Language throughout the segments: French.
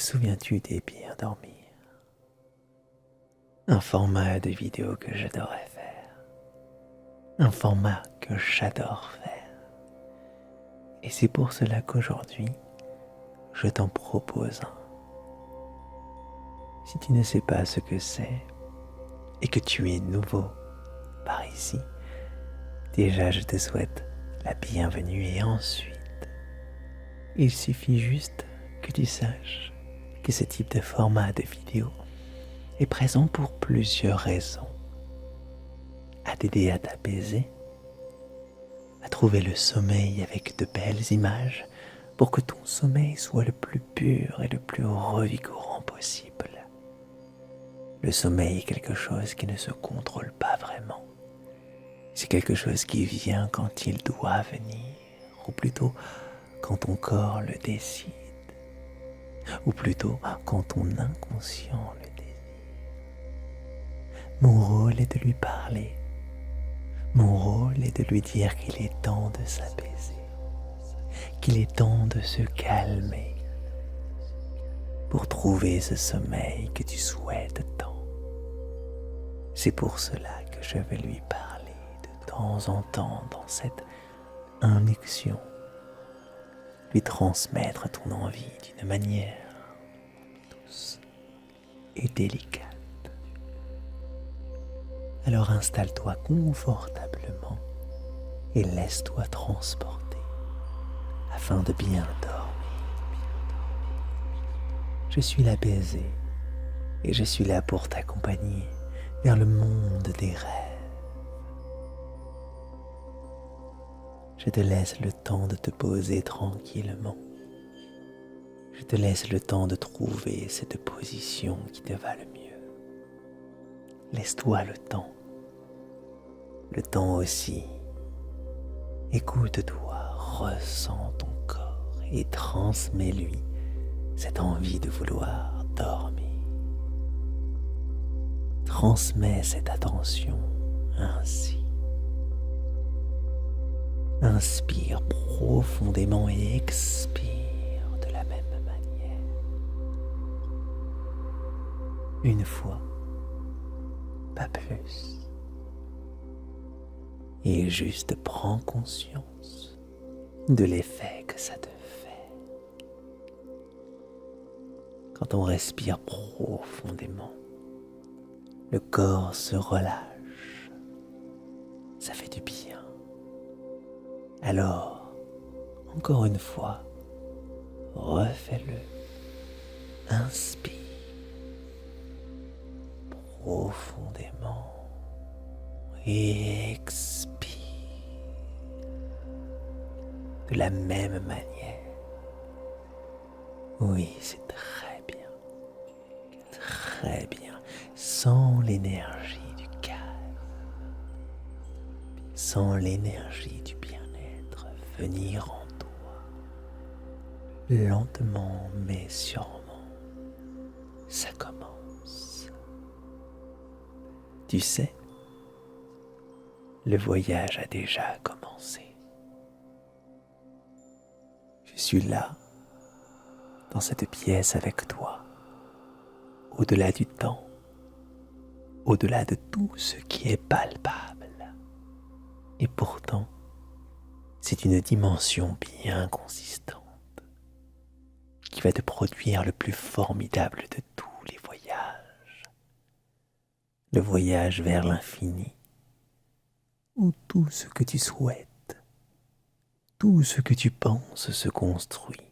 souviens-tu des Bien dormir? Un format de vidéo que j'adorais faire. Un format que j'adore faire. Et c'est pour cela qu'aujourd'hui, je t'en propose un. Si tu ne sais pas ce que c'est et que tu es nouveau par ici, déjà je te souhaite la bienvenue et ensuite, il suffit juste que tu saches que ce type de format de vidéo est présent pour plusieurs raisons. À t'aider à t'apaiser, à trouver le sommeil avec de belles images pour que ton sommeil soit le plus pur et le plus revigorant possible. Le sommeil est quelque chose qui ne se contrôle pas vraiment. C'est quelque chose qui vient quand il doit venir, ou plutôt quand ton corps le décide, ou plutôt quand ton inconscient le désire. Mon rôle est de lui parler. Mon rôle est de lui dire qu'il est temps de s'apaiser, qu'il est temps de se calmer pour trouver ce sommeil que tu souhaites tant. C'est pour cela que je vais lui parler de temps en temps dans cette induction, lui transmettre ton envie d'une manière douce et délicate. Alors installe-toi confortablement et laisse-toi transporter afin de bien dormir. Je suis là baiser et je suis là pour t'accompagner vers le monde des rêves. Je te laisse le temps de te poser tranquillement. Je te laisse le temps de trouver cette position qui te va le mieux. Laisse-toi le temps. Le temps aussi. Écoute-toi, ressens ton corps et transmets-lui cette envie de vouloir dormir. Transmets cette attention ainsi. Inspire profondément et expire de la même manière. Une fois, pas plus. Et juste prends conscience de l'effet que ça te fait. Quand on respire profondément, le corps se relâche. Ça fait du bien. Alors, encore une fois, refais-le. Inspire profondément et expire de la même manière. Oui, c'est très bien. Très bien. Sans l'énergie du calme, sans l'énergie du bien-être venir en toi, lentement mais sûrement, ça commence. Tu sais, le voyage a déjà commencé. Je suis là, dans cette pièce avec toi, au-delà du temps, au-delà de tout ce qui est palpable. Et pourtant, c'est une dimension bien consistante qui va te produire le plus formidable de tous les voyages. Le voyage vers l'infini, où tout ce que tu souhaites, tout ce que tu penses se construit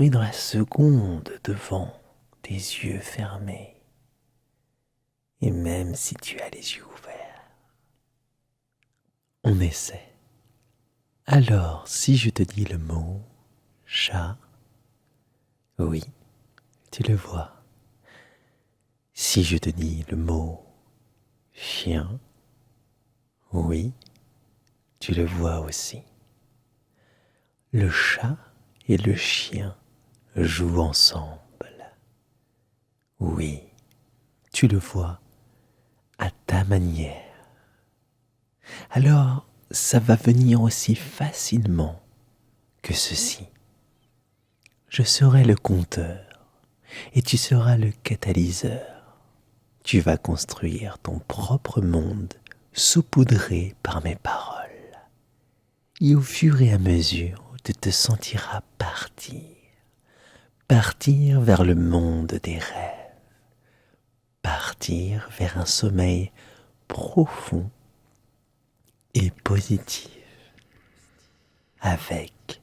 dans la seconde devant tes yeux fermés. Et même si tu as les yeux ouverts, on essaie. Alors, si je te dis le mot chat, oui, tu le vois. Si je te dis le mot chien, oui, tu le vois aussi. Le chat et le chien jouent ensemble. Oui, tu le vois à ta manière. Alors, ça va venir aussi facilement que ceci. Je serai le conteur et tu seras le catalyseur. Tu vas construire ton propre monde saupoudré par mes paroles. Et au fur et à mesure, tu te sentiras partir vers le monde des rêves, partir vers un sommeil profond et positif, avec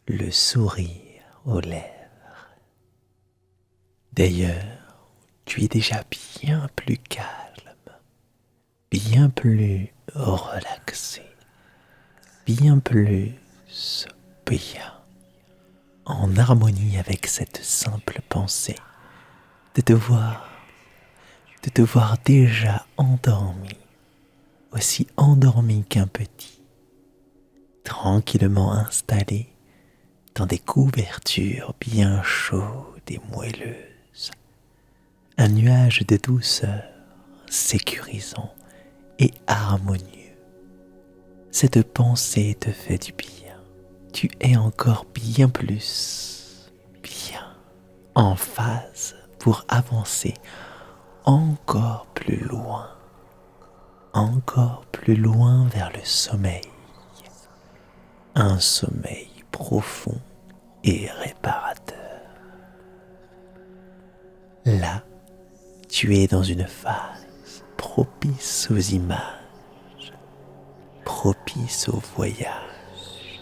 le sourire aux lèvres. D'ailleurs, tu es déjà bien plus calme, bien plus relaxé, bien plus bien, en harmonie avec cette simple pensée de te voir déjà endormi, aussi endormi qu'un petit, tranquillement installé dans des couvertures bien chaudes et moelleuses, un nuage de douceur sécurisant et harmonieux. Cette pensée te fait du bien. Tu es encore bien plus bien en phase pour avancer encore plus loin vers le sommeil. Un sommeil profond et réparateur. Là, tu es dans une phase propice aux images, propice au voyage.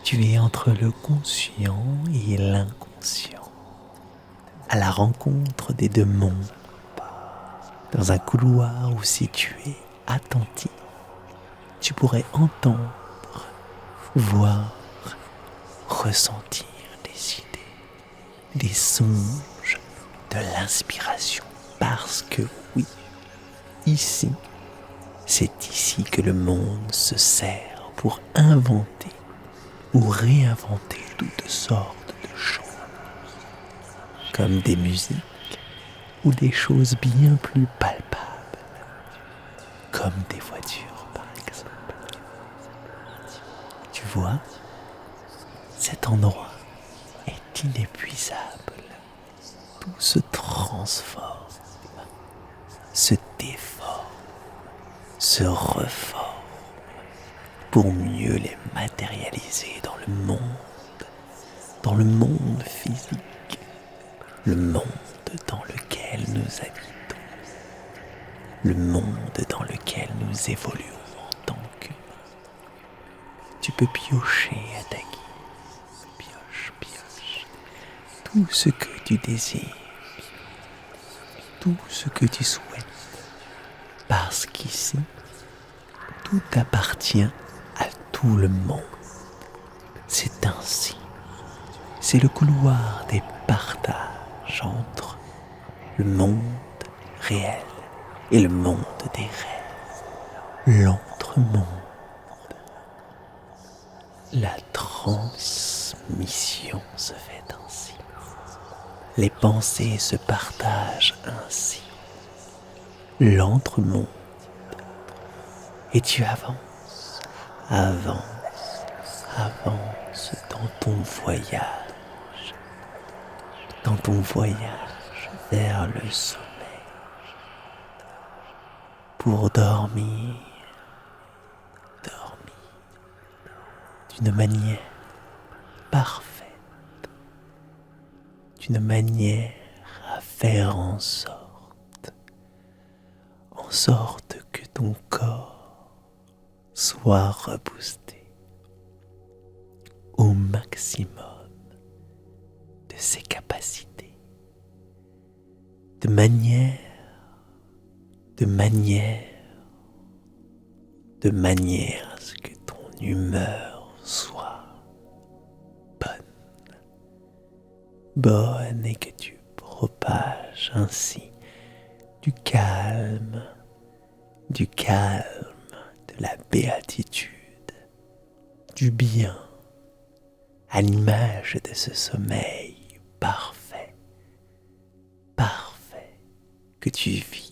Tu es entre le conscient et l'inconscient, à la rencontre des deux mondes, dans un couloir où si tu es attentif, tu pourrais entendre, voir, ressentir des idées, des songes, de l'inspiration. Parce que oui, ici, c'est ici que le monde se sert pour inventer ou réinventer toutes sortes de choses, comme des musiques ou des choses bien plus palpables, comme des voitures par exemple. Tu vois, cet endroit est inépuisable. Tout se transforme, se déforme, se reforme pour mieux les matérialiser dans le monde physique, le monde dans lequel nous habitons, le monde dans lequel nous évoluons en tant qu'humains. Tu peux piocher à ta guise, pioche, tout ce que tu désires, tout ce que tu souhaites, parce qu'ici, tout appartient à tout le monde. C'est ainsi. C'est le couloir des partages entre le monde réel et le monde des rêves. L'entre-monde. La transmission se fait ainsi. Les pensées se partagent ainsi. L'entre-monde. Et tu avances dans ton voyage vers le sommeil, pour dormir d'une manière parfaite, d'une manière à faire en sorte que ton corps soit reboosté au maximum de ses capacités, de manière à ce que ton humeur soit bonne et que tu propages ainsi du calme, de la béatitude, du bien, à l'image de ce sommeil parfait que tu vis.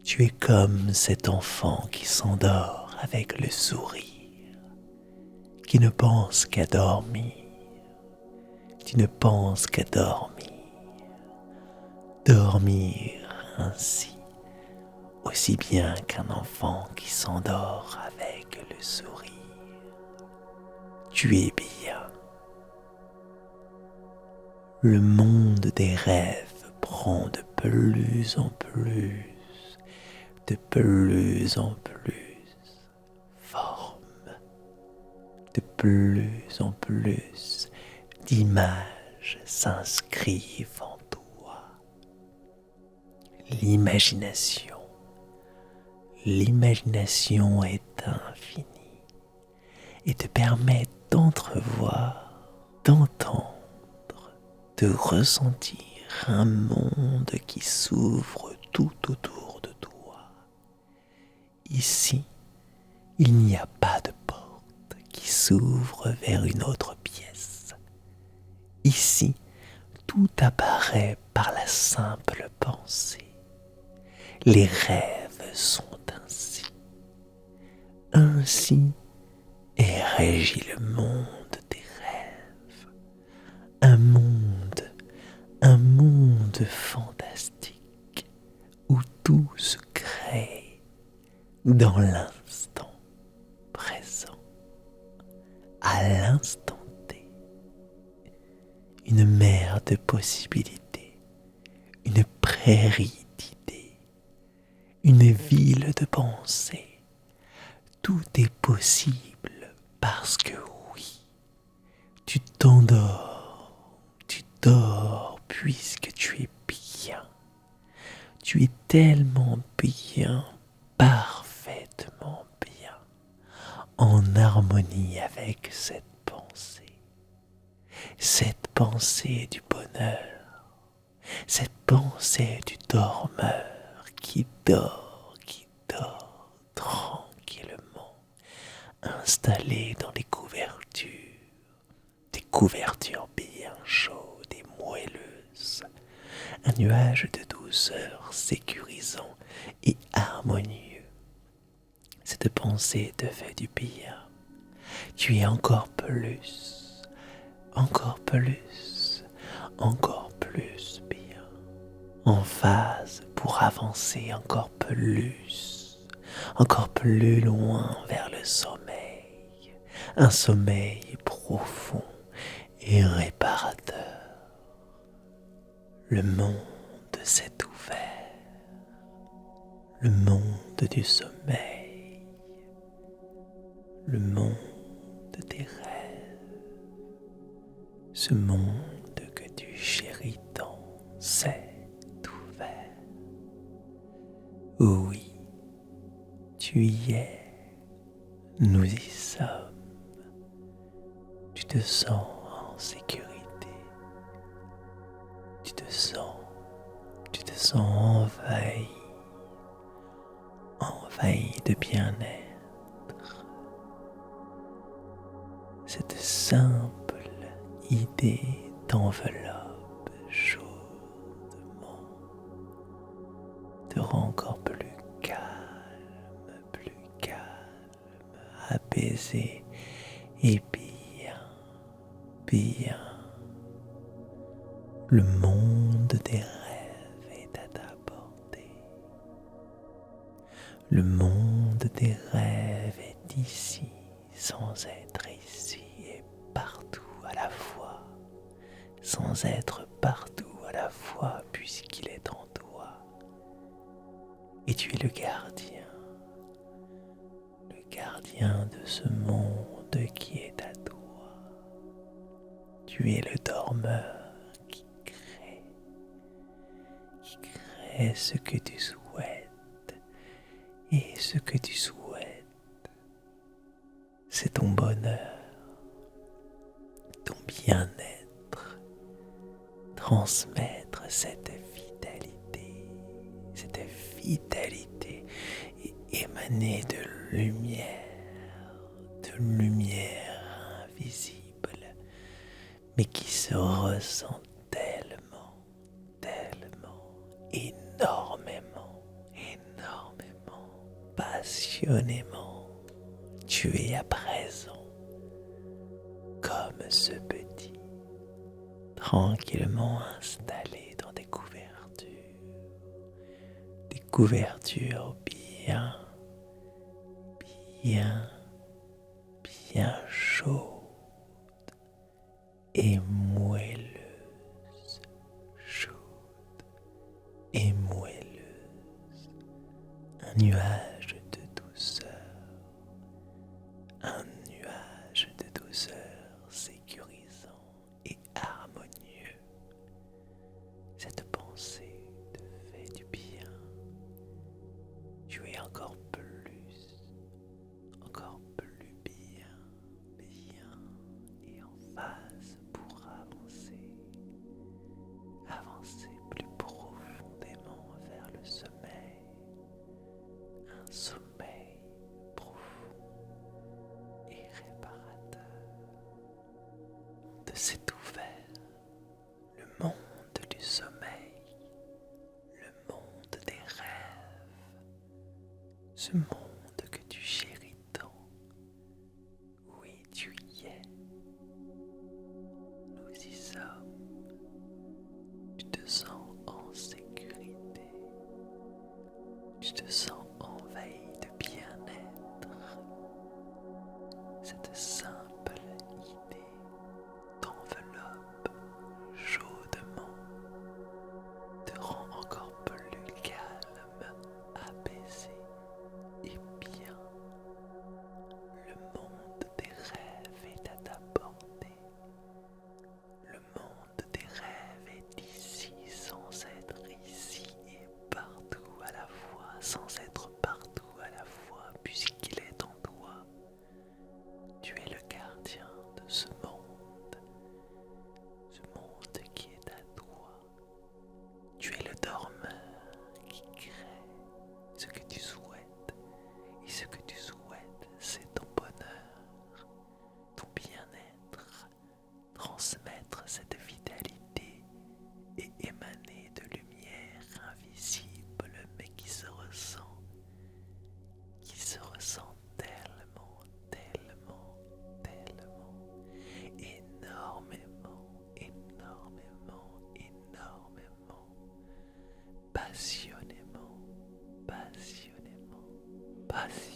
Tu es comme cet enfant qui s'endort avec le sourire, qui ne pense qu'à dormir. tu ne penses qu'à dormir. Dormir ainsi, aussi bien qu'un enfant qui s'endort avec le sourire. Tu es bien. Le monde des rêves prend de plus en plus forme, de plus en plus d'images s'inscrivent en toi. L'imagination est infinie et te permet d'entrevoir, d'entendre, de ressentir un monde qui s'ouvre tout autour de toi. Ici, il n'y a pas de porte qui s'ouvre vers une autre pièce. Ici, tout apparaît par la simple pensée. Les rêves sont ainsi. Ainsi est régi le monde des rêves. Un monde fantastique où tout se crée dans l'instant présent, à l'instant T. Une mer de possibilités, une prairie d'idées, une ville de pensées. Tout est possible parce que oui, tu dors puisque tu es bien. Tu es tellement bien, parfaitement bien, en harmonie avec cette pensée du bonheur, cette pensée du dormeur qui dort tranquillement, installé dans des couvertures bien chaudes et moelleuses, un nuage de douceur sécurisant et harmonieux. Cette pensée te fait du bien. Tu es encore plus bien, en phase pour avancer encore plus loin vers le sommeil, un sommeil profond et réparateur. Le monde s'est ouvert, le monde du sommeil, le monde des rêves, ce monde que tu chéris tant s'est ouvert. Oui, tu y es, nous y sommes, tu te sens en sécurité, tu te sens envahi de bien-être. Cette simple idée t'enveloppe chaudement, te rend encore plus calme, apaisé et bien. Le monde des rêves est à ta portée. Le monde des rêves est ici, sans être ici et partout à la fois, sans être partout à la fois puisqu'il est en toi. Et tu es le gardien de ce monde qui est à toi. Tu es le dormeur qui crée ce que tu souhaites. Et ce que tu souhaites, c'est ton bonheur, ton bien-être. Transmettre cette vitalité et émaner de lumière invisible, mais qui se ressent tellement, énormément, passionnément. Tu es à présent comme ce petit tranquillement installé dans des couvertures bien, bien, bien chaudes et moelleuses, chaudes et moelleuses, un nuage de douceur, un nuage de douceur sécurisant et harmonieux. Cette pensée te fait du bien. Tu es encore plus bien, bien et en phase pour avancer plus profondément vers le sommeil, un sommeil profond et réparateur. De s'est ouvert le monde du sommeil, le monde des rêves, ce monde que tu chéris tant. Oui, tu y es. Nous y sommes. Tu te sens en sécurité. Tu te sens envahi de bien-être. Cette simple idée t'enveloppe chaudement, te rend encore plus calme, apaisé et bien. Le monde des rêves est à ta portée. Le monde des rêves est ici sans être ici et partout à la fois, sans être partout à la fois, puisqu'il est en toi. Tu es le gardien de ce monde qui est à toi. Tu es le dormeur qui crée ce que tu souhaites, et ce que tu souhaites, c'est ton bonheur, ton bien-être, transmettre cette vitalité et émaner de lumière invisible mais qui se ressent tellement, tellement, tellement, énormément, énormément, énormément, passionnément, passionnément, passionnément.